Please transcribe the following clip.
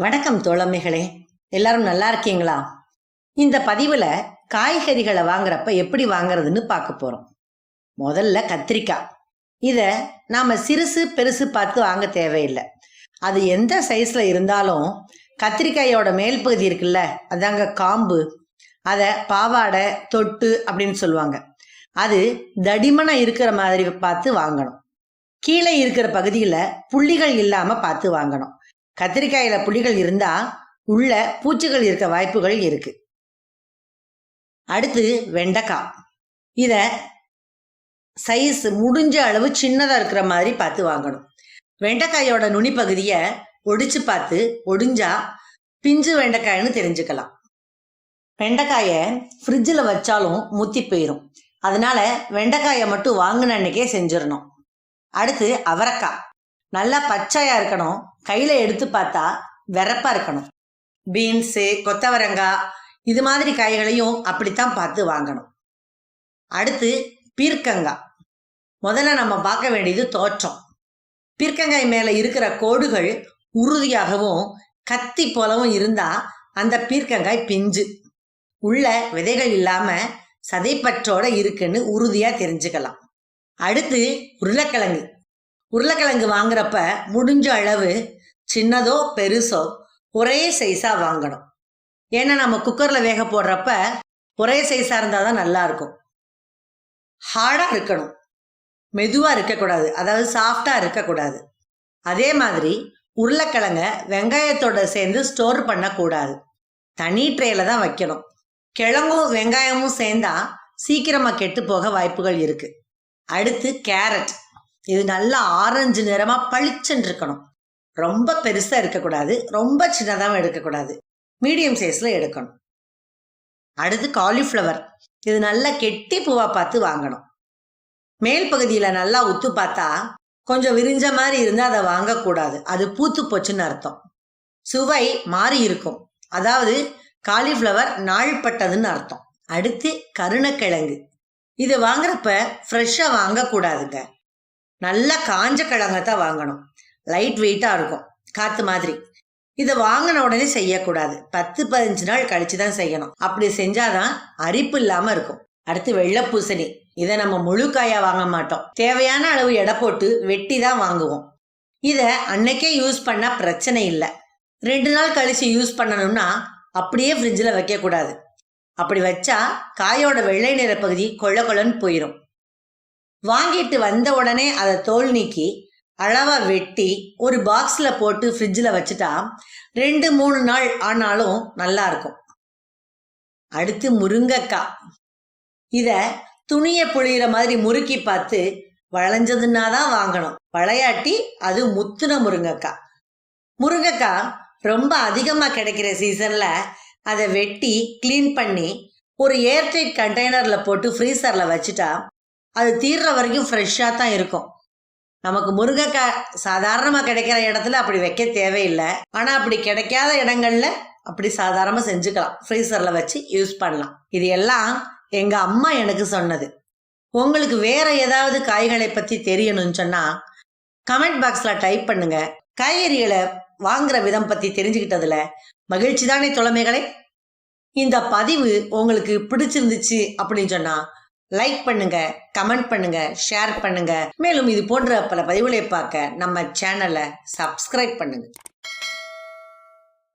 வணக்கம் தோழமைகளே, எல்லாரும் நல்லா இருக்கீங்களா? இந்த பதிவுல காய்கறிகளை வாங்குறப்ப எப்படி வாங்குறதுன்னு பார்க்க போறோம். முதல்ல கத்திரிக்காய். இத நாம சிறுசு பெருசு பார்த்து வாங்க தேவையில்லை. அது எந்த சைஸ்ல இருந்தாலும் கத்திரிக்காயோட மேல் பகுதி இருக்குல்ல, அதாங்க காம்பு, அதை பாவாடை தொட்டு அப்படின்னு சொல்லுவாங்க. அது தடிமனா இருக்கிற மாதிரி பார்த்து வாங்கணும். கீழே இருக்கிற பகுதியில புள்ளிகள் இல்லாம பார்த்து வாங்கணும். கத்திரிக்காயில புள்ளிகள் இருந்தா உள்ள பூச்சிகள் இருக்க வாய்ப்புகள் இருக்கு. அடுத்து வெண்டைக்காய். இத சைஸ் முடிஞ்ச அளவு சின்னதா இருக்கிற மாதிரி பார்த்து வாங்கணும். வெண்டைக்காயோட நுனி பகுதியை ஒடிச்சு பார்த்து ஒடிஞ்சா பிஞ்சு வெண்டைக்காய்னு தெரிஞ்சுக்கலாம். வெண்டைக்காயை ஃப்ரிட்ஜில் வச்சாலும் முத்தி போயிடும். அதனால வெண்டைக்காயை மட்டும் வாங்கின அன்னைக்கே செஞ்சிடணும். அடுத்து அவரைக்காய். நல்லா பச்சையா இருக்கணும். கையில எடுத்து பார்த்தா வெறப்பா இருக்கணும். பீன்ஸு, கொத்தவரங்காய் இது மாதிரி காய்களையும் அப்படித்தான் பார்த்து வாங்கணும். அடுத்து பீர்க்கங்காய். முதல்ல நம்ம பார்க்க வேண்டியது தோற்றம். பீர்க்கங்காய் மேல இருக்கிற கோடுகள் உறுதியாகவும் கத்தி போலவும் இருந்தா அந்த பீர்க்கங்காய் பிஞ்சு. உள்ள விதைகள் இல்லாம சதைப்பற்றோட இருக்குன்னு உறுதியா தெரிஞ்சுக்கலாம். அடுத்து உருளைக்கிழங்கு. உருளைக்கிழங்கு வாங்குறப்ப முடிஞ்ச அளவு சின்னதோ பெருசோ ஒரே சைஸா வாங்கணும். ஏன்னா நம்ம குக்கர்ல வேக போடுறப்ப ஒரே சைஸா இருந்தாதான் நல்லா இருக்கும். ஹார்டா இருக்கணும், மெதுவா இருக்கக்கூடாது, அதாவது சாஃப்டா இருக்கக்கூடாது. அதே மாதிரி உருளைக்கிழங்க வெங்காயத்தோட சேர்ந்து ஸ்டோர் பண்ணக்கூடாது. தனி ட்ரேல தான் வைக்கணும். கிழங்கும் வெங்காயமும் சேர்ந்தா சீக்கிரமா கெட்டு போக வாய்ப்புகள் இருக்கு. அடுத்து கேரட். இது நல்லா ஆரஞ்சு நிறமா பளிச்சுன்னு இருக்கணும். ரொம்ப பெருசா இருக்கக்கூடாது, ரொம்ப சின்னதாகவும் எடுக்கக்கூடாது, மீடியம் சைஸ்ல எடுக்கணும். அடுத்து காலிஃப்ளவர். இது நல்லா கெட்டி பூவா பார்த்து வாங்கணும். மேல் பகுதியில நல்லா உத்து பார்த்தா கொஞ்சம் விரிஞ்ச மாதிரி இருந்தா அதை வாங்கக்கூடாது. அது பூத்து போச்சுன்னு அர்த்தம். சுவை மாறி இருக்கும், அதாவது காலிஃப்ளவர் நாள்பட்டதுன்னு அர்த்தம். அடுத்து கருணக்கிழங்கு. இது வாங்குறப்ப ஃப்ரெஷ்ஷா வாங்கக்கூடாதுங்க. நல்லா காஞ்ச கிழங்கத்தான் வாங்கணும். லைட் வெயிட்டா இருக்கும், காத்து மாதிரி. இதை வாங்கின உடனே செய்யக்கூடாது. 10-15 நாள் கழிச்சு தான் செய்யணும். அப்படி செஞ்சாதான் அரிப்பு இல்லாம இருக்கும். அடுத்து வெள்ளை பூசணி. இதை நம்ம முழு காயா வாங்க மாட்டோம். தேவையான அளவு எடை போட்டு வெட்டி தான் வாங்குவோம். இதை அன்னைக்கே யூஸ் பண்ணா பிரச்சனை இல்லை. 2 நாள் கழிச்சு யூஸ் பண்ணணும்னா அப்படியே ஃப்ரிட்ஜில் வைக்க கூடாது. அப்படி வச்சா காயோட வெள்ளை நிற பகுதி கொள்ள கொள்ளன்னு போயிடும். வாங்கிட்டு வந்த உடனே அதை தோல் நீக்கி அளவா வெட்டி ஒரு பாக்ஸ்ல போட்டு ஃப்ரிட்ஜில் வச்சுட்டா 2-3 நாள் ஆனாலும் நல்லா இருக்கும். அடுத்து முருங்கைக்காய். இத துணியை புளியிற மாதிரி முறுக்கி பார்த்து வளைஞ்சதுன்னா தான் வாங்கணும். வளையாட்டி அது முத்துன முருங்கைக்காய். முருங்கைக்காய் ரொம்ப அதிகமாக கிடைக்கிற சீசன்ல அதை வெட்டி கிளீன் பண்ணி ஒரு ஏர்டைட் கண்டெய்னர்ல போட்டு ஃப்ரீசர்ல வச்சுட்டா அது தீர்ற வரைக்கும் ஃப்ரெஷ்ஷாக தான் இருக்கும். நமக்கு முருங்கைக்காய் சாதாரணமாக கிடைக்கிற இடத்துல அப்படி வைக்க தேவையில்லை. ஆனால் அப்படி கிடைக்காத இடங்கள்ல அப்படி சாதாரணமாக செஞ்சுக்கலாம். ஃப்ரீசரில் வச்சு யூஸ் பண்ணலாம். இது எல்லாம் எங்கள் அம்மா எனக்கு சொன்னது. உங்களுக்கு வேற ஏதாவது காய்களை பற்றி தெரியணும்னு சொன்னால் கமெண்ட் பாக்ஸில் டைப் பண்ணுங்க. காய்கறிகளை வாங்குற விதம் பற்றி தெரிஞ்சுக்கிட்டதுல மகிழ்ச்சி தானே தோழமைகளே. இந்த பதிவு உங்களுக்கு பிடிச்சிருந்துச்சு அப்படின்னு சொன்னா லைக் பண்ணுங்க, கமெண்ட் பண்ணுங்க, ஷேர் பண்ணுங்க. மேலும் இது போன்ற பல பதிவுகளை பார்க்க நம்ம சேனலை சப்ஸ்கிரைப் பண்ணுங்க.